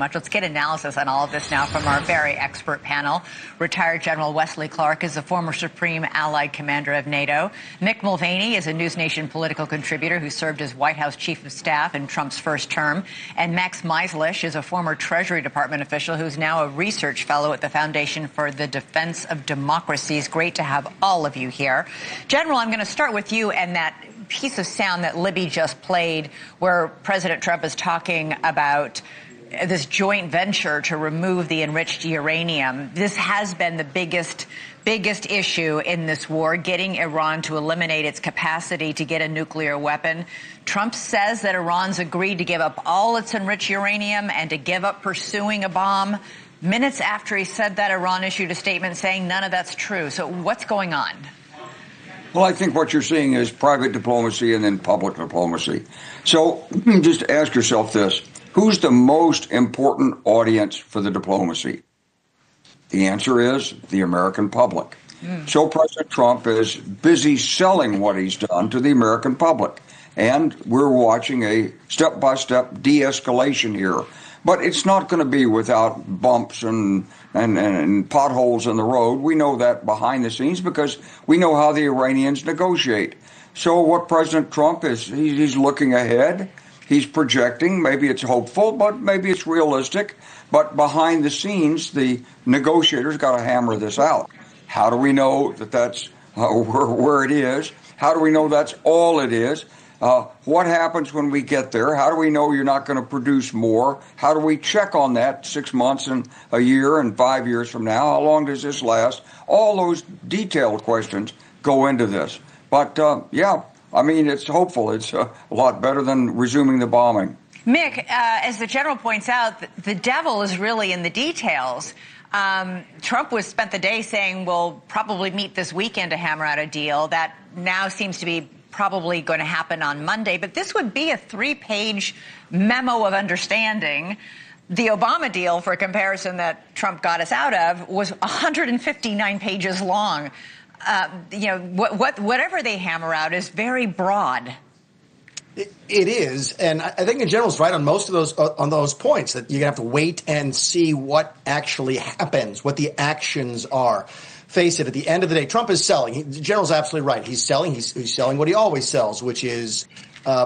Much. Let's get analysis on all of this now from our very expert panel. Retired General Wesley Clark is the former Supreme Allied Commander of NATO. Mick Mulvaney is a NewsNation political contributor who served as White House Chief of Staff in Trump's first term. And Max Meizlish is a former Treasury Department official who's now a research fellow at the Foundation for the Defense of Democracy. It's great to have all of you here. General, I'm going to start with you and that piece of sound that Libby just played where President Trump is talking about this joint venture to remove the enriched uranium. This has been the biggest issue in this war, getting Iran to eliminate its capacity to get a nuclear weapon. Trump says that Iran's agreed to give up all its enriched uranium and to give up pursuing a bomb. Minutes after he said that, Iran issued a statement saying none of that's true. So what's going on? Well, I think what you're seeing is private diplomacy and then public diplomacy. So just ask yourself this. Who's the most important audience for the diplomacy? The answer is the American public. So President Trump is busy selling what he's done to the American public. And we're watching a step-by-step de-escalation here. But it's not going to be without bumps and potholes in the road. We know that behind the scenes because we know how the Iranians negotiate. So what President Trump is, he's looking ahead. He's projecting. Maybe it's hopeful, but maybe it's realistic. But behind the scenes, the negotiators got to hammer this out. How do we know that that's where it is? How do we know that's all it is? What happens when we get there? How do we know you're not going to produce more? How do we check on that 6 months and a year and 5 years from now? How long does this last? All those detailed questions go into this. But, yeah, I mean, it's hopeful. It's a lot better than resuming the bombing. Mick, as the general points out, the devil is really in the details. Trump spent the day saying we'll probably meet this weekend to hammer out a deal. That now seems to be probably going to happen on Monday. But this would be a 3-page memo of understanding. The Obama deal, for comparison, that Trump got us out of, was 159 pages long. Whatever they hammer out is very broad. It is, and I think the general's right on most of those points, that you're gonna have to wait and see what actually happens, what the actions are. Face it, at the end of the day, Trump is selling. The general's absolutely right. He's selling. He's selling what he always sells, which is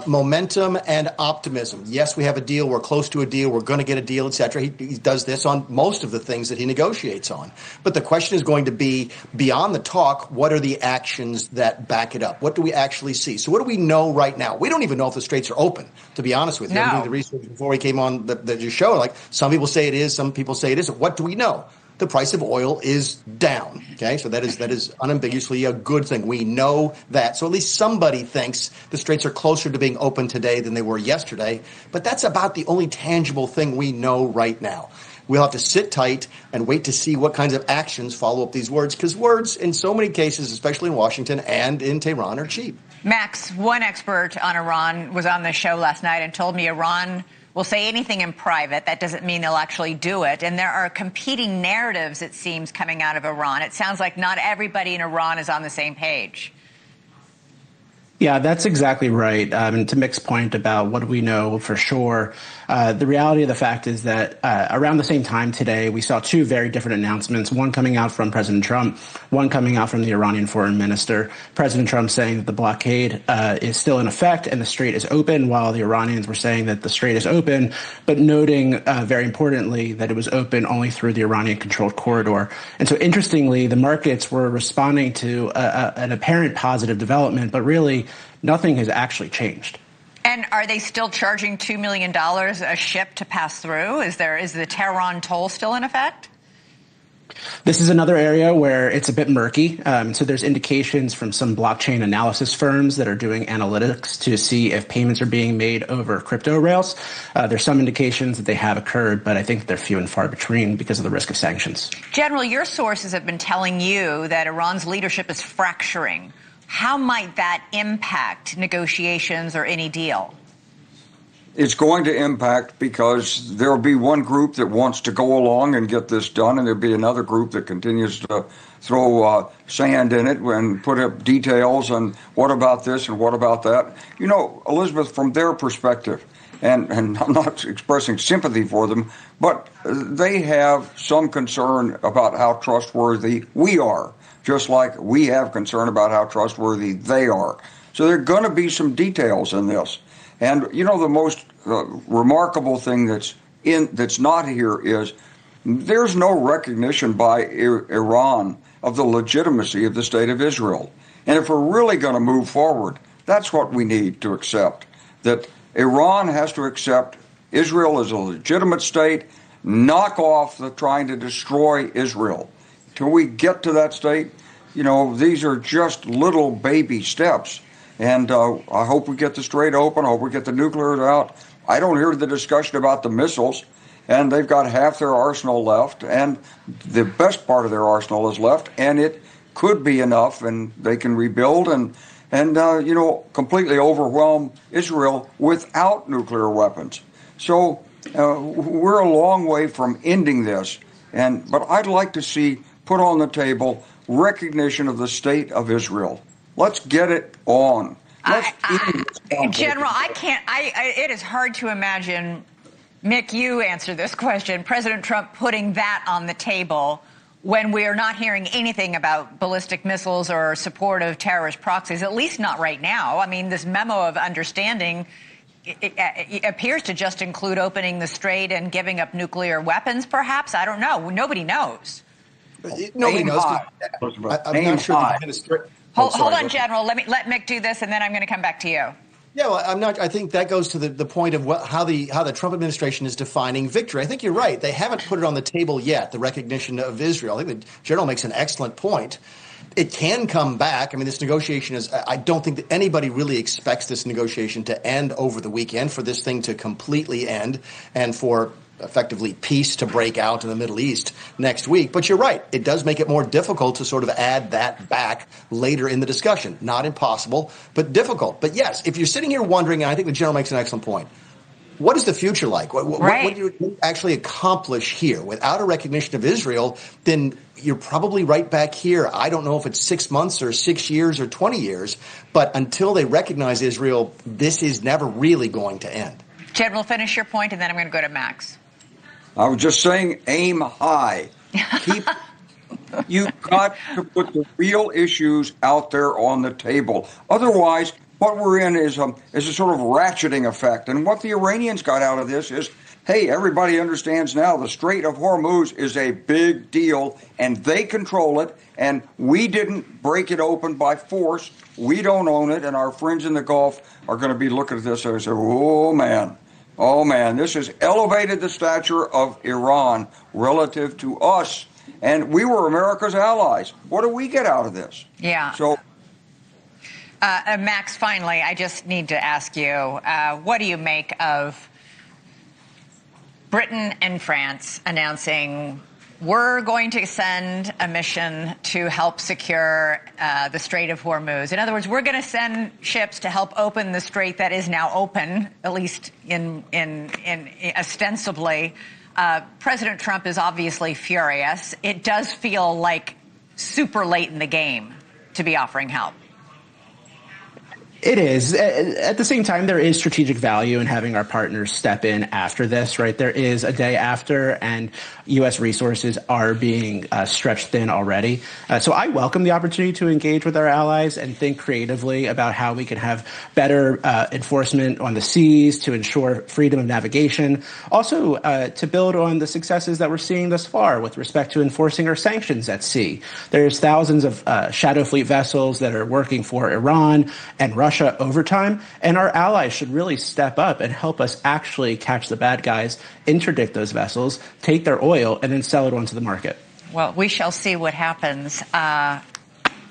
momentum and optimism. Yes, we have a deal. We're close to a deal. We're going to get a deal, etc. He does this on most of the things that he negotiates on. But the question is going to be, beyond the talk, what are the actions that back it up? What do we actually see? So what do we know right now? We don't even know if the straits are open, to be honest with you. I'm doing the research before we came on the show. Like, some people say it is, some people say it isn't. What do we know? The price of oil is down. Okay, so that is unambiguously a good thing. We know that. So at least somebody thinks the straits are closer to being open today than they were yesterday. But that's about the only tangible thing we know right now. We'll have to sit tight and wait to see what kinds of actions follow up these words, because words in so many cases, especially in Washington and in Tehran, are cheap. Max, one expert on Iran was on the show last night and told me Iran will say anything in private. That doesn't mean they'll actually do it. And there are competing narratives, it seems, coming out of Iran. It sounds like not everybody in Iran is on the same page. Yeah, that's exactly right. And to Mick's point about what do we know for sure, the reality of the fact is that around the same time today, we saw two very different announcements, one coming out from President Trump, one coming out from the Iranian foreign minister. President Trump saying that the blockade is still in effect and the strait is open, while the Iranians were saying that the strait is open, but noting very importantly that it was open only through the Iranian-controlled corridor. And so interestingly, the markets were responding to an apparent positive development, but really nothing has actually changed. And are they still charging $2 million a ship to pass through? Is the Tehran toll still in effect? This is another area where it's a bit murky. So there's indications from some blockchain analysis firms that are doing analytics to see if payments are being made over crypto rails. There's some indications that they have occurred, but I think they're few and far between because of the risk of sanctions. General, your sources have been telling you that Iran's leadership is fracturing. How might that impact negotiations or any deal? It's going to impact because there'll be one group that wants to go along and get this done, and there'll be another group that continues to throw sand in it and put up details and what about this and what about that. You know, Elizabeth, from their perspective, and I'm not expressing sympathy for them, but they have some concern about how trustworthy we are, just like we have concern about how trustworthy they are. So there are going to be some details in this. And, you know, the most remarkable thing that's not here is there's no recognition by Iran of the legitimacy of the state of Israel. And if we're really going to move forward, that's what we need to accept, that Iran has to accept Israel as a legitimate state, knock off the trying to destroy Israel. Till we get to that state, you know, these are just little baby steps. And I hope we get the Strait open. I hope we get the nuclear out. I don't hear the discussion about the missiles, and they've got half their arsenal left, and the best part of their arsenal is left, and it could be enough, and they can rebuild and you know, completely overwhelm Israel without nuclear weapons. So we're a long way from ending this, but I'd like to see put on the table recognition of the state of Israel. Let's get it on. General, I can't. It is hard to imagine. Mick, you answer this question. President Trump putting that on the table when we are not hearing anything about ballistic missiles or support of terrorist proxies, at least not right now. I mean, this memo of understanding it appears to just include opening the strait and giving up nuclear weapons, perhaps. I don't know. Nobody knows. Nobody knows. I'm not sure the administration. Hold on, General. Let Mick do this, and then I'm going to come back to you. Yeah, well, I'm not. I think that goes to the point of how the Trump administration is defining victory. I think you're right. They haven't put it on the table yet, the recognition of Israel. I think the General makes an excellent point. It can come back. I mean, this negotiation is. I don't think that anybody really expects this negotiation to end over the weekend, for this thing to completely end, and for effectively peace to break out in the Middle East next week. But you're right. It does make it more difficult to sort of add that back later in the discussion. Not impossible, but difficult. But yes, if you're sitting here wondering, and I think the General makes an excellent point, what is the future like? What do you actually accomplish here? Without a recognition of Israel, then you're probably right back here. I don't know if it's 6 months or 6 years or 20 years, but until they recognize Israel, this is never really going to end. General, finish your point, and then I'm going to go to Max. I was just saying, aim high. You've got to put the real issues out there on the table. Otherwise, what we're in is a sort of ratcheting effect. And what the Iranians got out of this is, hey, everybody understands now the Strait of Hormuz is a big deal, and they control it, and we didn't break it open by force. We don't own it, and our friends in the Gulf are going to be looking at this and say, oh, man, this has elevated the stature of Iran relative to us. And we were America's allies. What do we get out of this? Yeah. So, Max, finally, I just need to ask you, what do you make of Britain and France announcing we're going to send a mission to help secure the Strait of Hormuz? In other words, we're going to send ships to help open the strait that is now open, at least in ostensibly. President Trump is obviously furious. It does feel like super late in the game to be offering help. It is. At the same time, there is strategic value in having our partners step in after this, right? There is a day after, and U.S. resources are being stretched thin already. So I welcome the opportunity to engage with our allies and think creatively about how we can have better enforcement on the seas to ensure freedom of navigation. Also, to build on the successes that we're seeing thus far with respect to enforcing our sanctions at sea. There's thousands of shadow fleet vessels that are working for Iran and Russia overtime, and our allies should really step up and help us actually catch the bad guys, interdict those vessels, take their oil, and then sell it onto the market. Well, we shall see what happens.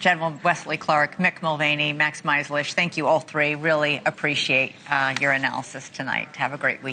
General Wesley Clark, Mick Mulvaney, Max Meizlish, thank you all three. Really appreciate your analysis tonight. Have a great week.